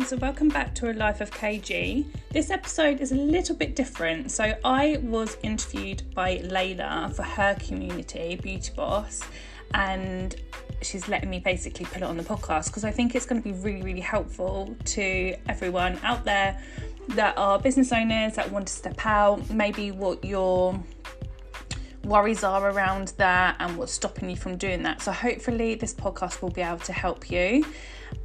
friends, welcome back to A Life of KG. This episode is a little bit different. So I was interviewed by Layla for her community, Beauty Boss, and she's letting me basically put it on the podcast because I think it's going to be really, really helpful to everyone out there that are business owners that want to step out, maybe what your worries are around that and what's stopping you from doing that. So hopefully this podcast will be able to help you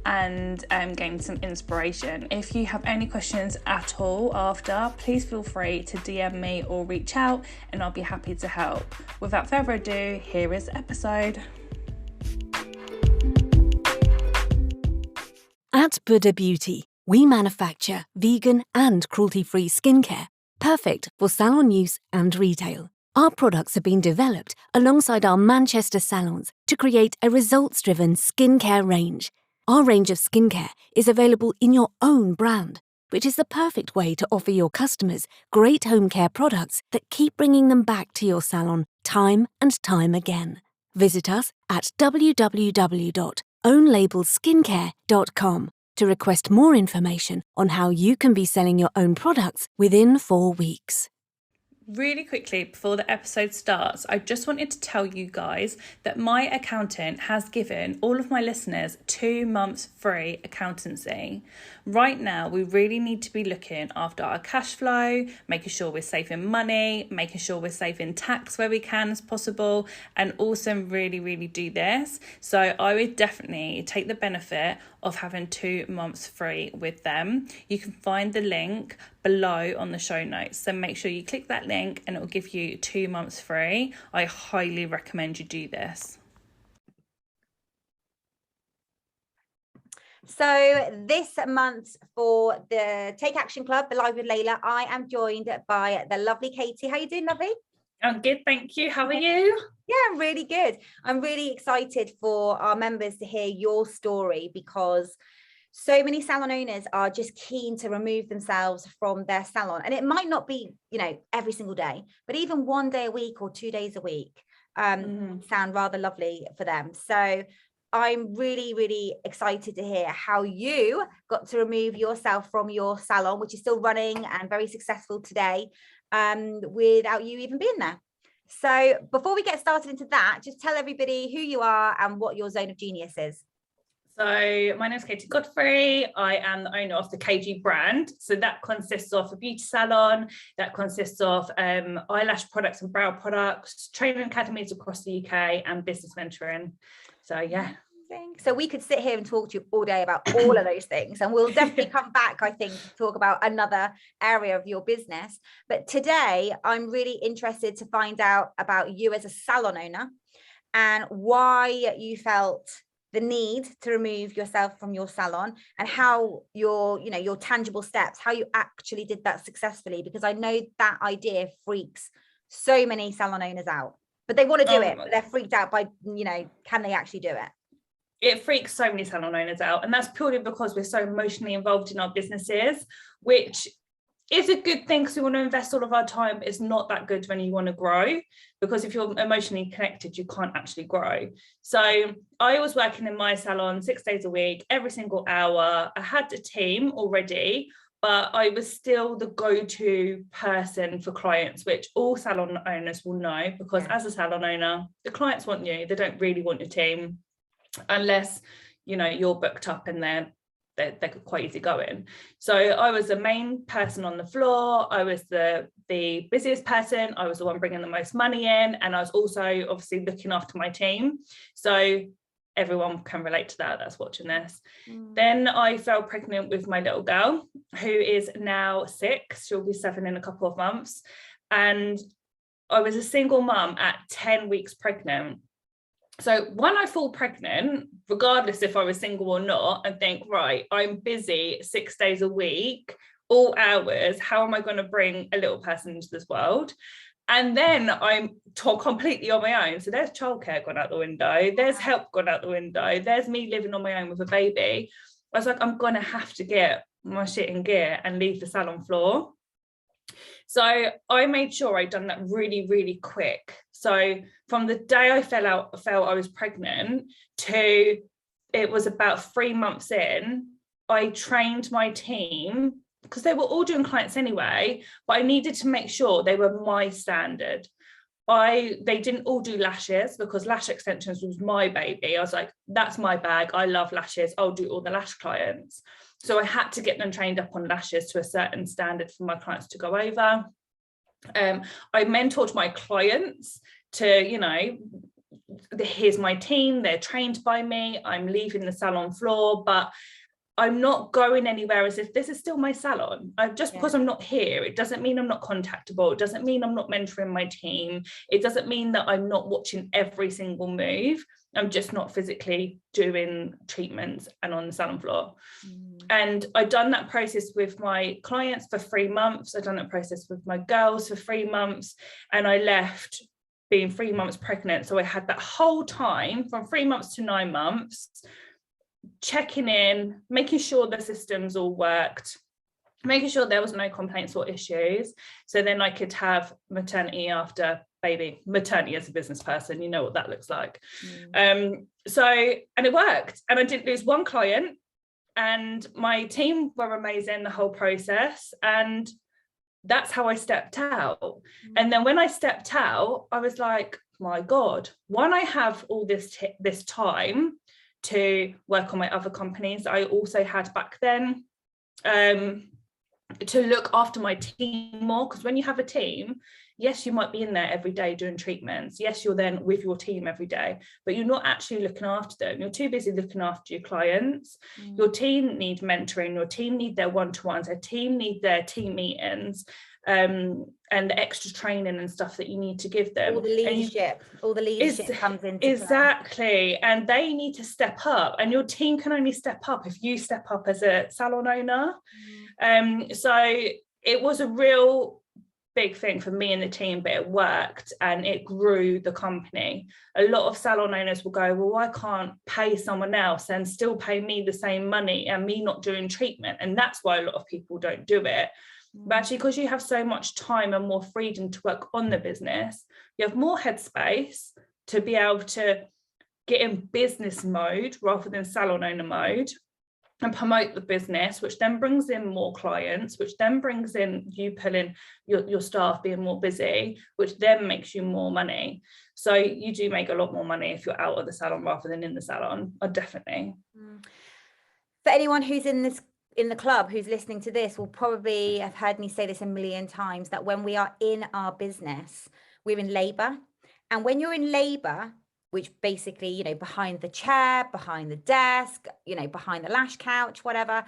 and gain some inspiration. If you have any questions at all after, please feel free to DM me or reach out and I'll be happy to help. Without further ado, here is the episode. At Buddha Beauty, we manufacture vegan and cruelty-free skincare, perfect for salon use and retail. Our products have been developed alongside our Manchester salons to create a results-driven skincare range. Our range of skincare is available in your own brand, which is the perfect way to offer your customers great home care products that keep bringing them back to your salon time and time again. Visit us at www.ownlabelskincare.com to request more information on how you can be selling your own products within 4 weeks. Really quickly before the episode starts, I just wanted to tell you guys that my accountant has given all of my listeners 2 months free accountancy. Right now, we really need to be looking after our cash flow, making sure we're saving money, making sure we're saving tax where we can as possible, and also really, really do this. So I would definitely take the benefit of having 2 months free with them. You can find the link below on the show notes. So make sure you click that link and it will give you 2 months free. I highly recommend you do this. So this month for the Take Action Club, the Live with Layla, I am joined by the lovely Katie. How you doing, lovely? I'm good, thank you. How are you? Yeah, I'm really good. I'm really excited for our members to hear your story because so many salon owners are just keen to remove themselves from their salon. And it might not be, every single day, but even 1 day a week or 2 days a week sound rather lovely for them. So I'm really, really excited to hear how you got to remove yourself from your salon, which is still running and very successful today, without you even being there. So before we get started into that, just tell everybody who you are and what your zone of genius is. So my name is Katie Godfrey. I am the owner of the KG brand. So that consists of a beauty salon, that consists of eyelash products and brow products, training academies across the UK and business mentoring. So yeah. So we could sit here and talk to you all day about all of those things, and we'll definitely come back, I think, to talk about another area of your business. But today I'm really interested to find out about you as a salon owner and why you felt the need to remove yourself from your salon and how your tangible steps, how you actually did that successfully, because I know that idea freaks so many salon owners out, but they want to do it, but they're freaked out by, can they actually do it? It freaks so many salon owners out, and that's purely because we're so emotionally involved in our businesses, which is a good thing because we want to invest all of our time, but it's not that good when you want to grow, because if you're emotionally connected, you can't actually grow. So I was working in my salon 6 days a week, every single hour. I had a team already, but I was still the go-to person for clients, which all salon owners will know, because as a salon owner, the clients want you. They don't really want your team unless, you're booked up and they're quite easy going. So I was the main person on the floor. I was the busiest person. I was the one bringing the most money in. And I was also obviously looking after my team. So everyone can relate to that that's watching this. Then I fell pregnant with my little girl, who is now 6. She'll be 7 in a couple of months. And I was a single mum at 10 weeks pregnant. So when I fall pregnant, regardless if I was single or not, I think, right, I'm busy 6 days a week, all hours. How am I going to bring a little person into this world? And then I'm completely on my own. So there's childcare gone out the window. There's help gone out the window. There's me living on my own with a baby. I was like, I'm going to have to get my shit in gear and leave the salon floor. So I made sure I'd done that really, really quick. So from the day I felt I was pregnant to it was about 3 months in, I trained my team, because they were all doing clients anyway, but I needed to make sure they were my standard. They didn't all do lashes, because lash extensions was my baby. I was like, that's my bag. I love lashes. I'll do all the lash clients. So I had to get them trained up on lashes to a certain standard for my clients to go over. I mentored my clients to, you know, here's my team, they're trained by me, I'm leaving the salon floor, but I'm not going anywhere as if this is still my salon. Because I'm not here, it doesn't mean I'm not contactable. It doesn't mean I'm not mentoring my team. It doesn't mean that I'm not watching every single move. I'm just not physically doing treatments and on the salon floor. And I've done that process with my clients for 3 months. I've done that process with my girls for 3 months. And I left being 3 months pregnant. So I had that whole time from 3 months to 9 months, checking in, making sure the systems all worked, making sure there was no complaints or issues. So then I could have maternity after baby. Maternity as a business person, you know what that looks like. And it worked. And I didn't lose one client. And my team were amazing the whole process. And that's how I stepped out. And then when I stepped out, I was like, my God, one, I have all this time to work on my other companies that I also had back then, to look after my team more. Because when you have a team, yes, you might be in there every day doing treatments. Yes, you're then with your team every day, but you're not actually looking after them. You're too busy looking after your clients. Your team need mentoring. Your team need their one-to-ones. Their team need their team meetings, and the extra training and stuff that you need to give them. All the leadership comes into exactly play. And they need to step up, and your team can only step up if you step up as a salon owner. So it was a real big thing for me and the team, but it worked and it grew the company. A lot of salon owners will go, well, I can't pay someone else and still pay me the same money and me not doing treatment. And that's why a lot of people don't do it. But actually, because you have so much time and more freedom to work on the business, you have more headspace to be able to get in business mode rather than salon owner mode and promote the business, which then brings in more clients, which then brings in you pulling your staff being more busy, which then makes you more money. So you do make a lot more money if you're out of the salon rather than in the salon. Definitely. For anyone who's in the club who's listening to this will probably have heard me say this a million times, that when we are in our business, we're in labor. And when you're in labor, which basically, you know, behind the chair, behind the desk, you know, behind the lash couch, whatever,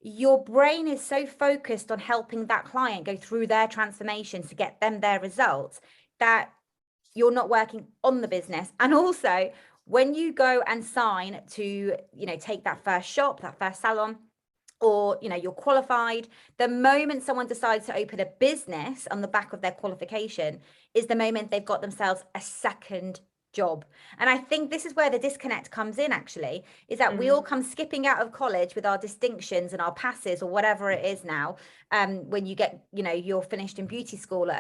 your brain is so focused on helping that client go through their transformations to get them their results that you're not working on the business. And also when you go and sign to, you know, take that first shop, that first salon, or, you know, you're qualified, the moment someone decides to open a business on the back of their qualification is the moment they've got themselves a second job. And I think this is where the disconnect comes in, actually, is that we all come skipping out of college with our distinctions and our passes or whatever it is now. When you get, you know, you're finished in beauty school,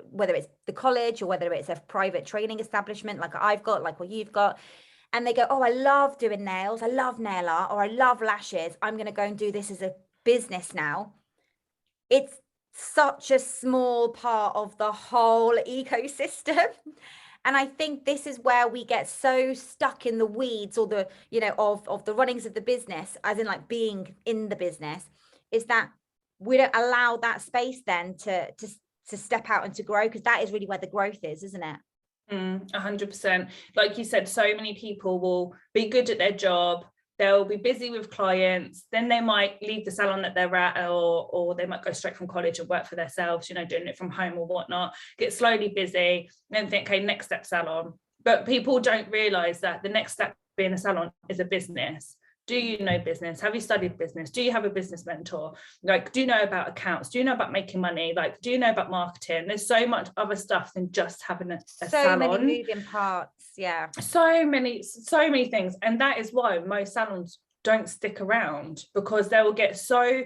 whether it's the college or whether it's a private training establishment like I've got, like what you've got. And they go, oh, I love doing nails. I love nail art, or I love lashes. I'm going to go and do this as a business now. It's such a small part of the whole ecosystem. And I think this is where we get so stuck in the weeds, or the, you know, of the runnings of the business, as in like being in the business, is that we don't allow that space then to step out and to grow, because that is really where the growth is, isn't it? 100%. Like you said, so many people will be good at their job, they'll be busy with clients, then they might leave the salon that they're at, or they might go straight from college and work for themselves, you know, doing it from home or whatnot, get slowly busy, then think, okay, next step salon. But people don't realize that the next step being a salon is a business. Do you know business? Have you studied business? Do you have a business mentor? Like, do you know about accounts? Do you know about making money? Like, do you know about marketing? There's so much other stuff than just having a salon. So many moving parts. Yeah. So many things. And that is why most salons don't stick around, because they will get so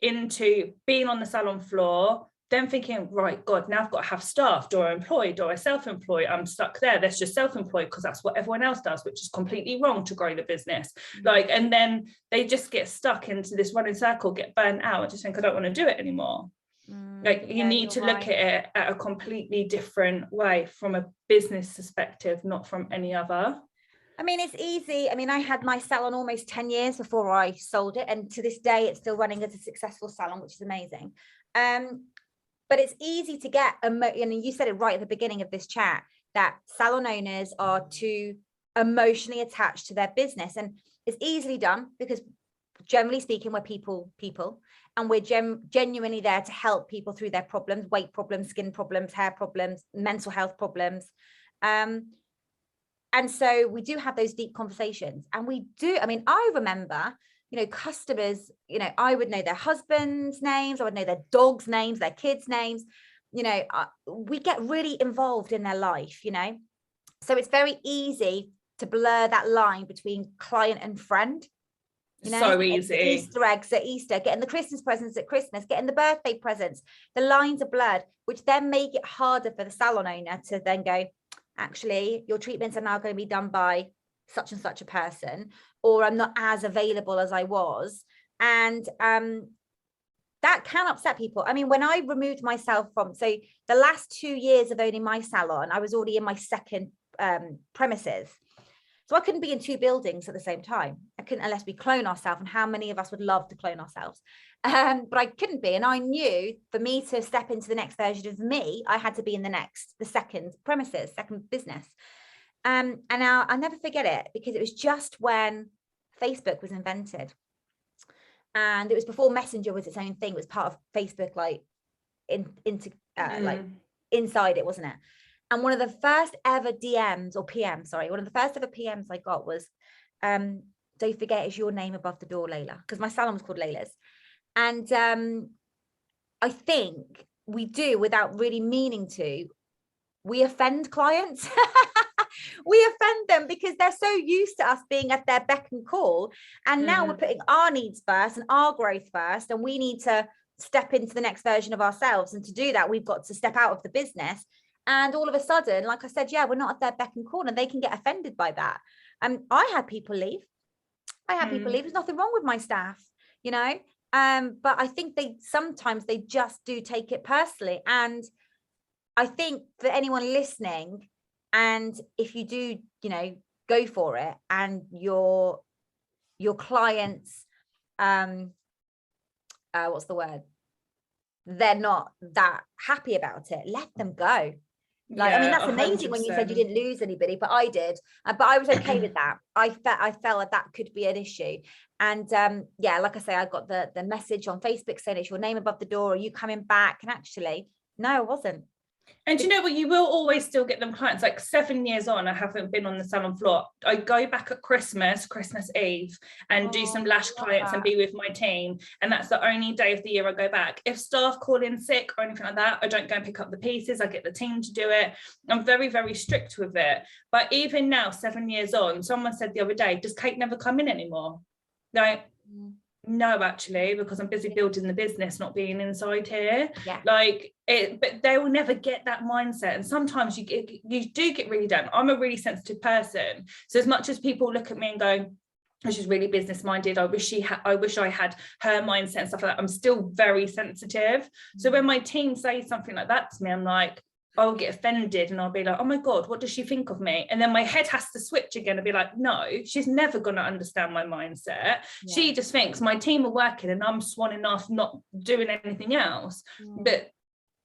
into being on the salon floor, then thinking, right, God, now I've got to have staff. Do I employ? Do I self-employ? I'm stuck there. Let's just self-employ because that's what everyone else does, which is completely wrong to grow the business. Like, and then they just get stuck into this running circle, get burnt out, and just think, I don't want to do it anymore. Like, you need to look at it at a completely different way from a business perspective, not from any other. I mean, it's easy. I mean, I had my salon almost 10 years before I sold it. And to this day, it's still running as a successful salon, which is amazing. But it's easy to get, and you said it right at the beginning of this chat, that salon owners are too emotionally attached to their business. And it's easily done because, generally speaking, we're people, and we're genuinely there to help people through their problems, weight problems, skin problems, hair problems, mental health problems. And so we do have those deep conversations, and we do. I mean, I remember, customers, I would know their husbands' names, I would know their dogs' names, their kids' names, we get really involved in their life, so it's very easy to blur that line between client and friend. So easy. Easter eggs at Easter, getting the Christmas presents at Christmas, getting the birthday presents, the lines are blurred, which then make it harder for the salon owner to then go, actually, your treatments are now going to be done by such and such a person, or I'm not as available as I was. And that can upset people. I mean, when I removed myself from, so the last 2 years of owning my salon, I was already in my second premises. So I couldn't be in 2 buildings at the same time. I couldn't, unless we clone ourselves, and how many of us would love to clone ourselves? But I couldn't be. And I knew for me to step into the next version of me, I had to be in the second premises, second business. And now I'll never forget it, because it was just when Facebook was invented. And it was before Messenger was its own thing. It was part of Facebook, like like inside it, wasn't it? And one of the first ever DMs or PMs, sorry, one of the first ever PMs I got was, don't forget it's your name above the door, Layla, because my salon was called Layla's. And I think we do, without really meaning to, we offend clients. We offend them because they're so used to us being at their beck and call. And now we're putting our needs first and our growth first, and we need to step into the next version of ourselves. And to do that, we've got to step out of the business. And all of a sudden, like I said, we're not at their beck and call, and they can get offended by that. I had people leave. There's nothing wrong with my staff, but I think sometimes they just do take it personally. And I think for anyone listening, and if you do, go for it, and your clients, what's the word? They're not that happy about it, let them go. Like, I mean, that's amazing 100%. When you said you didn't lose anybody, but I did. But I was okay with that. I felt like that could be an issue. And like I say, I got the message on Facebook saying it's your name above the door, are you coming back? And actually, no, I wasn't. And you know what, you will always still get them clients. Like 7 years on, I haven't been on the salon floor. I go back at Christmas Eve, and do some lash clients and be with my team. And that's the only day of the year I go back. If staff call in sick or anything like that, I don't go and pick up the pieces. I get the team to do it. I'm very, very strict with it. But even now, 7 years on, someone said the other day, does Kate never come in anymore? Like, no, actually, because I'm busy building the business, not being inside here. But they will never get that mindset. And sometimes you do get really down. I'm a really sensitive person, so as much as people look at me and go, she's really business minded, I wish I had her mindset and stuff like that, I'm still very sensitive. So when my team say something like that to me, I'm like, I'll get offended, and I'll be like, oh my God, what does she think of me? And then my head has to switch again and be like, no, she's never going to understand my mindset. She just thinks my team are working and I'm swanning off, not doing anything else. But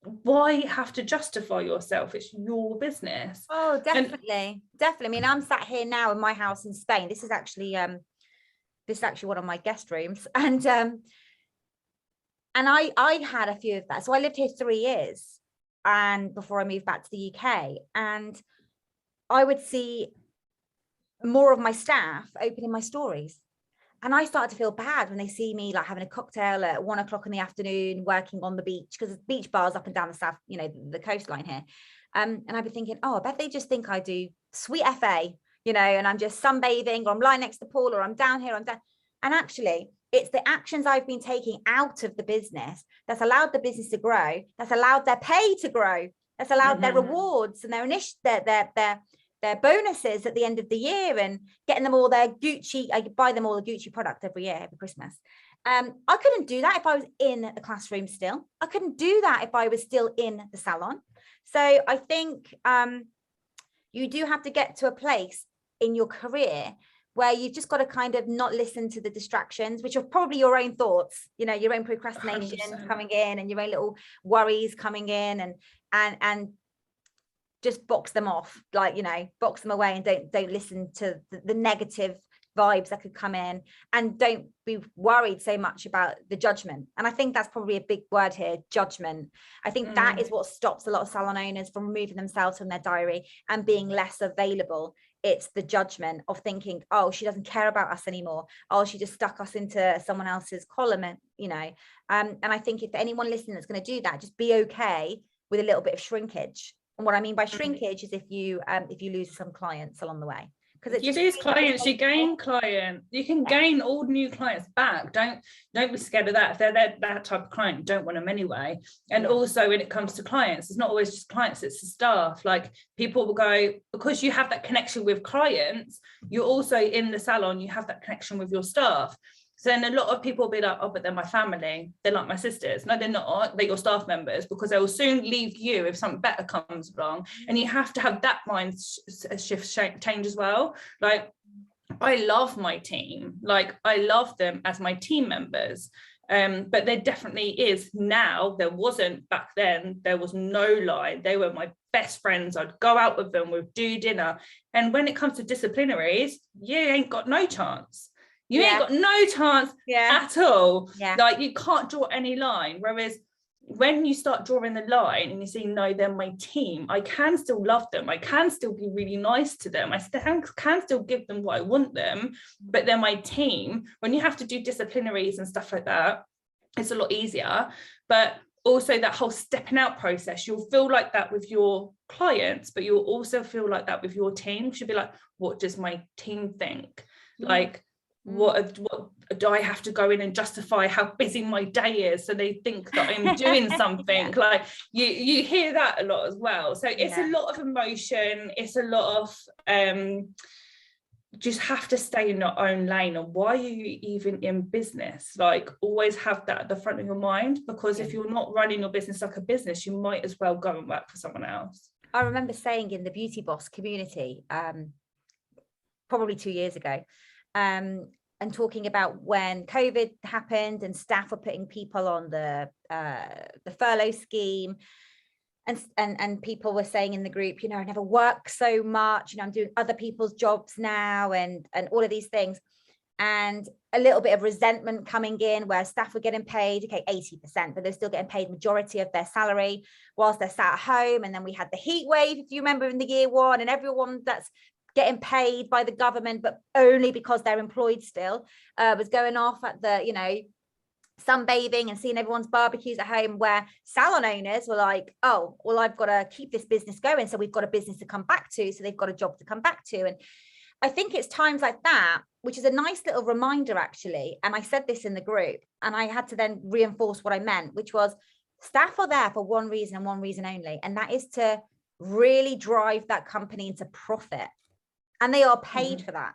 why have to justify yourself? It's your business. Oh, definitely. Definitely. I mean, I'm sat here now in my house in Spain. This is actually one of my guest rooms. And I had a few of that. So I lived here 3 years. And before I moved back to the UK, and I would see more of my staff opening my stories, and I started to feel bad when they see me like having a cocktail at 1 o'clock in the afternoon, working on the beach, because there's beach bars up and down the south, the coastline here. And I'd be thinking, oh, I bet they just think I do sweet FA, and I'm just sunbathing, or I'm lying next to the pool, or I'm down here, I'm down. And actually, It's the actions I've been taking out of the business that's allowed the business to grow, that's allowed their pay to grow, that's allowed their rewards and their bonuses at the end of the year, and getting them all their Gucci. I buy them all the Gucci product every year, every Christmas. I couldn't do that if I was in the classroom still. I couldn't do that if I was still in the salon. So I think you do have to get to a place in your career where you've just got to kind of not listen to the distractions, which are probably your own thoughts, you know, your own procrastination 100%. coming in, and your own little worries coming in, and just box them off, like, you know, box them away, and don't listen to the negative vibes that could come in, and don't be worried so much about the judgment. And I think that's probably a big word here, judgment. I think that is what stops a lot of salon owners from removing themselves from their diary and being less available. It's the judgment of thinking, oh, she doesn't care about us anymore. Oh, she just stuck us into someone else's column, and, you know. And I think if anyone listening that's going to do that, just be okay with a little bit of shrinkage. And what I mean by shrinkage is if you lose some clients along the way. Because you lose clients, you gain clients. You can gain all new clients back. Don't be scared of that. If they're that type of client, you don't want them anyway. And also, when it comes to clients, it's not always just clients, it's the staff. Like, people will go, because you have that connection with clients, you're also in the salon, you have that connection with your staff. So then a lot of people will be like, oh, but they're my family, they're like my sisters. No, they're not. They're your staff members, because they will soon leave you if something better comes along. And you have to have that mind shift change as well. Like, I love my team. Like, I love them as my team members. But there definitely is now. There wasn't back then. There was no lie. They were my best friends. I'd go out with them, we'd do dinner. And when it comes to disciplinaries, you ain't got no chance. You ain't got no chance at all. Like, you can't draw any line. Whereas when you start drawing the line and you see, no, they're my team, I can still love them, I can still be really nice to them, I can still give them what I want them, but they're my team. When you have to do disciplinaries and stuff like that, it's a lot easier. But also that whole stepping out process, you'll feel like that with your clients, but you'll also feel like that with your team. You should be like, what does my team think? Like, what do I have to go in and justify how busy my day is so they think that I'm doing something? Like, you hear that a lot as well. So it's a lot of emotion, it's a lot of just have to stay in your own lane. And why are you even in business? Like, always have that at the front of your mind, because if you're not running your business like a business, you might as well go and work for someone else. I remember saying in the Beauty Boss community probably 2 years ago, and talking about when COVID happened and staff were putting people on the furlough scheme, and people were saying in the group, you know, I never work so much, you know, I'm doing other people's jobs now, and all of these things, and a little bit of resentment coming in where staff were getting paid 80%, but they're still getting paid majority of their salary whilst they're sat at home. And then we had the heat wave, if you remember, in the year one, and everyone that's getting paid by the government, but only because they're employed still, was going off at the, you know, sunbathing and seeing everyone's barbecues at home, where salon owners were like, oh, well, I've got to keep this business going. So we've got a business to come back to. So they've got a job to come back to. And I think it's times like that, which is a nice little reminder, actually. And I said this in the group, and I had to then reinforce what I meant, which was staff are there for one reason and one reason only. And that is to really drive that company into profit. And they are paid for that,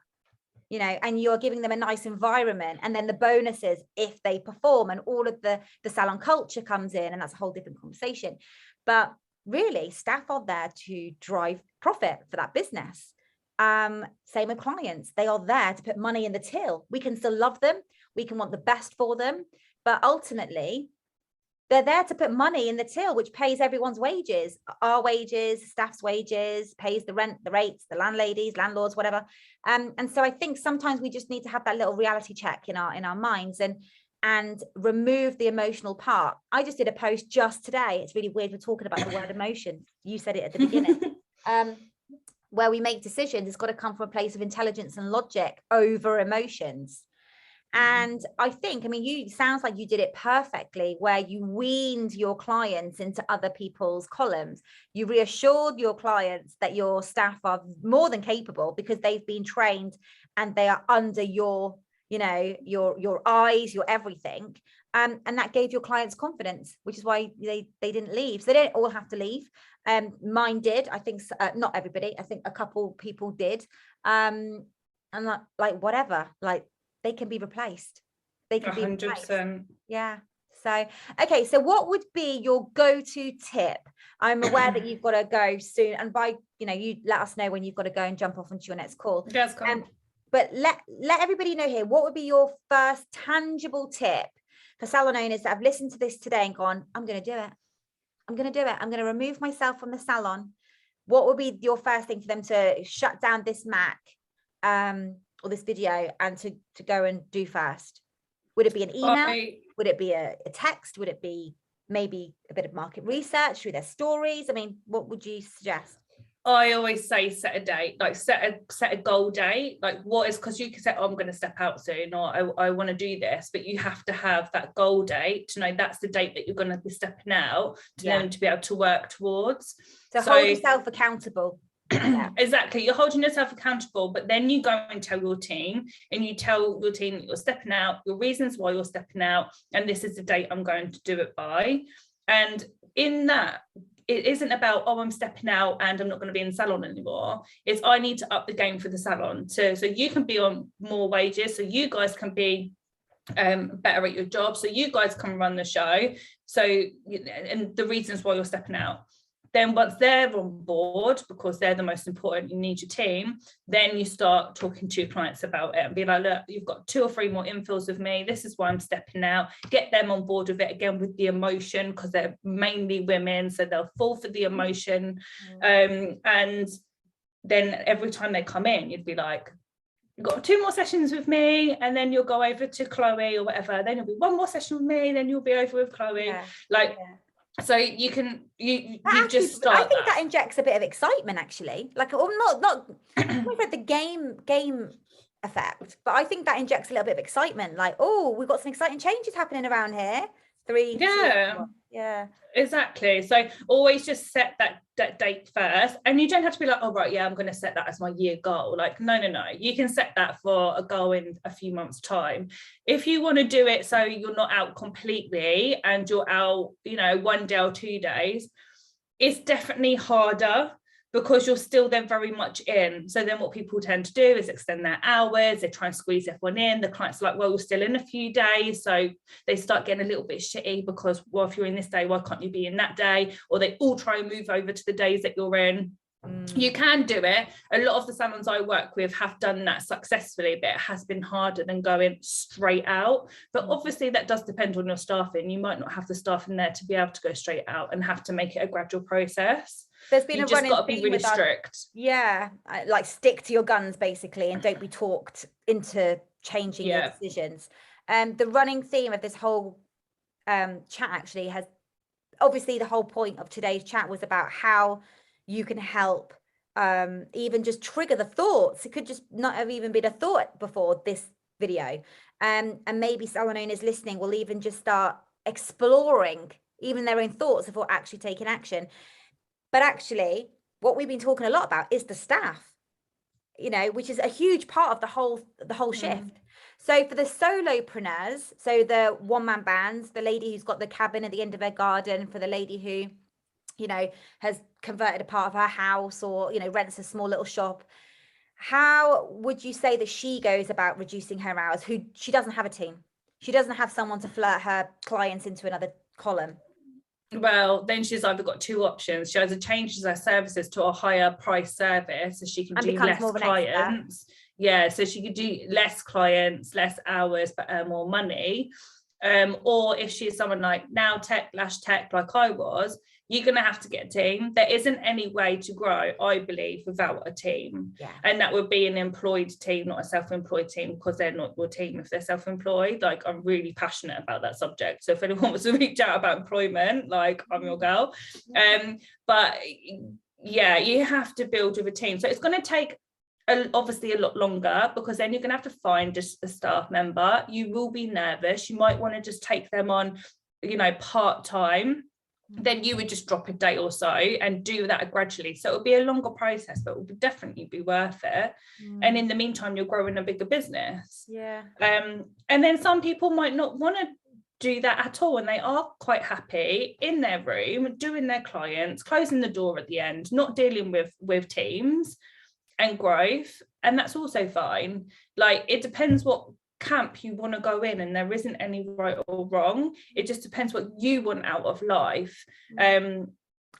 you know, and you're giving them a nice environment. And then the bonuses, if they perform, and all of the salon culture comes in, and that's a whole different conversation. But really, staff are there to drive profit for that business. Same with clients. They are there to put money in the till. We can still love them. We can want the best for them. But ultimately, they're there to put money in the till, which pays everyone's wages, our wages, staff's wages, pays the rent, the rates, the landladies, landlords, whatever. And so I think sometimes we just need to have that little reality check in our minds, and remove the emotional part. I just did a post just today. It's really weird we're talking about the word emotion. You said it at the beginning. Where we make decisions, it's got to come from a place of intelligence and logic over emotions. And I think, I mean, you sounds like you did it perfectly, where you weaned your clients into other people's columns. You reassured your clients that your staff are more than capable because they've been trained and they are under your you know, your eyes, your everything. And that gave your clients confidence, which is why they didn't leave. So they don't all have to leave. Mine did. I think not everybody. I think a couple people did. And like whatever, like they can be replaced. They can be replaced. 100%. Yeah. So, okay. So what would be your go-to tip? I'm aware that you've got to go soon. And by, you know, you let us know when you've got to go and jump off onto your next call. Yes, cool. But let everybody know here, what would be your first tangible tip for salon owners that have listened to this today and gone, I'm going to do it. I'm going to do it. I'm going to remove myself from the salon. What would be your first thing for them to shut down this Mac or this video and to go and do first? Would it be an email? Would it be a text? Would it be maybe a bit of market research through their stories? I mean, what would you suggest? I always say set a date, like set a goal date. Like what is, because you can say, oh, I'm going to step out soon, or I want to do this, but you have to have that goal date to know that's the date that you're going to be stepping out to then to be able to work towards. So hold yourself accountable. Exactly, you're holding yourself accountable, but then you go and tell your team, and you tell your team that you're stepping out, your reasons why you're stepping out, and this is the date I'm going to do it by. And in that, it isn't about, oh, I'm stepping out and I'm not going to be in the salon anymore. It's I need to up the game for the salon. So you can be on more wages, so you guys can be better at your job, so you guys can run the show. So, and the reasons why you're stepping out. Then once they're on board, because they're the most important, you need your team, then you start talking to your clients about it and be like, look, you've got 2 or 3 more infills with me. This is why I'm stepping out. Get them on board with it, again, with the emotion, because they're mainly women, so they'll fall for the emotion. And then every time they come in, you'd be like, you've got 2 more sessions with me, and then you'll go over to Chloe or whatever. Then you'll be 1 more session with me, then you'll be over with Chloe. So you can you just start. I think that injects a bit of excitement, actually. Like, not with the game effect, but I think that injects a little bit of excitement. Like, oh, we've got some exciting changes happening around here. 3, 2, 1. Exactly. So always just set that date first, and you don't have to be like, oh right, I'm going to set that as my year goal. Like, no, you can set that for a goal in a few months' time. If you want to do it so you're not out completely and you're out, 1 day or 2 days, it's definitely harder, because you're still then very much in. So then what people tend to do is extend their hours, they try and squeeze everyone in. The clients are like, well, we're still in a few days. So they start getting a little bit shitty, because, well, if you're in this day, why can't you be in that day? Or they all try and move over to the days that you're in. You can do it. A lot of the salons I work with have done that successfully, but it has been harder than going straight out. But obviously that does depend on your staffing. You might not have the staff in there to be able to go straight out, and have to make it a gradual process. There's been just got to be really strict. Like stick to your guns, basically, and don't be talked into changing your decisions. The running theme of this whole chat actually has, obviously the whole point of today's chat was about how you can help even just trigger the thoughts. It could just not have even been a thought before this video. And maybe salon owners listening will even just start exploring even their own thoughts before actually taking action. But actually, what we've been talking a lot about is the staff, which is a huge part of the whole shift. So for the solopreneurs, so the one-man bands, the lady who's got the cabin at the end of her garden, for the lady who, has converted a part of her house, or, rents a small little shop, how would you say that she goes about reducing her hours? She doesn't have a team. She doesn't have someone to flirt her clients into another column. Well, then she's either got 2 options. She either changes her services to a higher price service, so she can do less clients. So she could do less clients, less hours, but earn more money. Or if she's someone like now tech like I was, you're going to have to get a team. There isn't any way to grow, I believe, without a team. And that would be an employed team, not a self-employed team, because they're not your team if they're self-employed. Like, I'm really passionate about that subject. So if anyone wants to reach out about employment, like, I'm your girl. But yeah, you have to build with a team. So it's going to take obviously a lot longer, because then you're going to have to find just a staff member. You will be nervous. You might want to just take them on, part-time, then you would just drop a day or so and do that gradually. So it'll be a longer process, but it will definitely be worth it. And in the meantime, you're growing a bigger business. Yeah. And then some people might not want to do that at all, and they are quite happy in their room doing their clients, closing the door at the end, not dealing with teams and growth, and that's also fine. Like, it depends what camp you want to go in, and there isn't any right or wrong. It just depends what you want out of life, and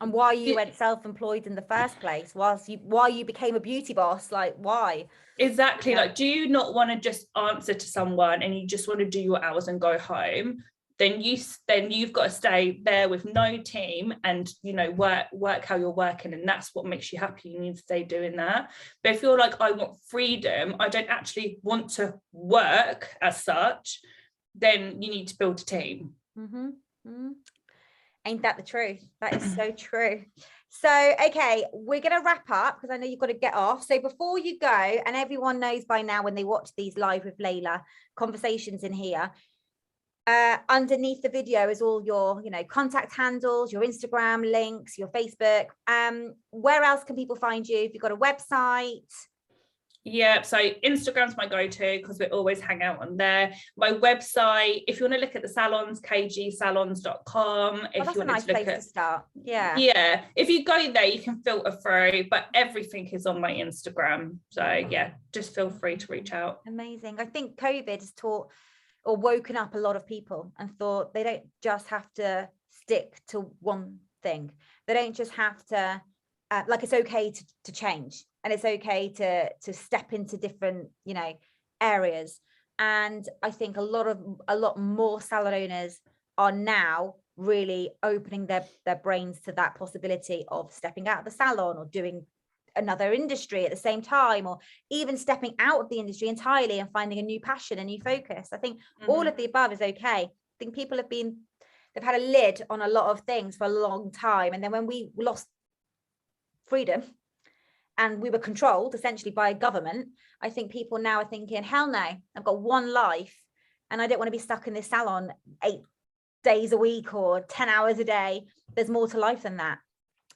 why you went self-employed in the first place, why you became a beauty boss, like why. Exactly. Like, do you not want to just answer to someone and you just want to do your hours and go home? Then you've got to stay there with no team and, you know, work how you're working, and that's what makes you happy. You need to stay doing that. But if you're like, I want freedom, I don't actually want to work as such, then you need to build a team. Ain't that the truth? That is so true. So, okay, we're going to wrap up because I know you've got to get off. So before you go, and everyone knows by now when they watch these live with Layla conversations in here, underneath the video is all your, you know, contact handles, your Instagram links, your Facebook. Where else can people find you? If you've got a website? Yeah, so Instagram's my go-to because we always hang out on there. My website, if you want to look at the salons, kgsalons.com. If that's you a want nice to look place to start. Yeah, if you go there, you can filter through, but everything is on my Instagram. So yeah, just feel free to reach out. Amazing. I think COVID has taught or woken up a lot of people and thought they don't just have to stick to one thing. They don't just have to like, it's okay to change, and it's okay to step into different, you know, areas. And I think a lot more salon owners are now really opening their brains to that possibility of stepping out of the salon or doing another industry at the same time, or even stepping out of the industry entirely and finding a new passion, a new focus. I think all of the above is okay. I think people they've had a lid on a lot of things for a long time, and then when we lost freedom and we were controlled essentially by a government, I think people now are thinking, hell no, I've got one life and I don't want to be stuck in this salon 8 days a week or 10 hours a day. There's more to life than that.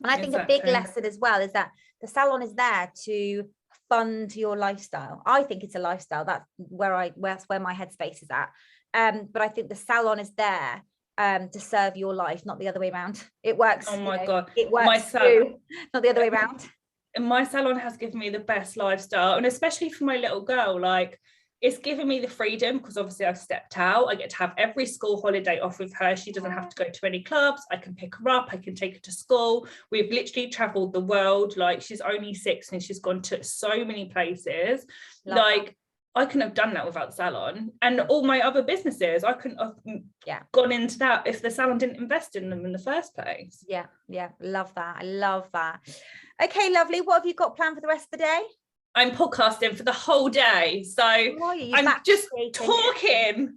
And I think a big lesson as well is that the salon is there to fund your lifestyle. I think it's a lifestyle. That's where my headspace is at. But I think the salon is there to serve your life, not the other way around. It works. Oh my God. It works too, not the other way around. And my salon has given me the best lifestyle, and especially for my little girl, like, it's given me the freedom because obviously I've stepped out. I get to have every school holiday off with her. She doesn't have to go to any clubs. I can pick her up. I can take her to school. We've literally traveled the world. Like, she's only 6 and she's gone to so many places. Love like that. I couldn't have done that without the salon, and all my other businesses, I couldn't have gone into that if the salon didn't invest in them in the first place. Yeah. Love that. I love that. Okay, lovely. What have you got planned for the rest of the day? I'm podcasting for the whole day, so I'm just talking.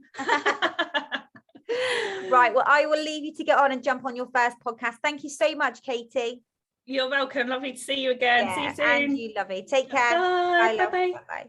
Right, well, I will leave you to get on and jump on your first podcast. Thank you so much, Katie. You're welcome. Lovely to see you again. See you soon. And you, lovely. Take care. Bye. Bye. Bye.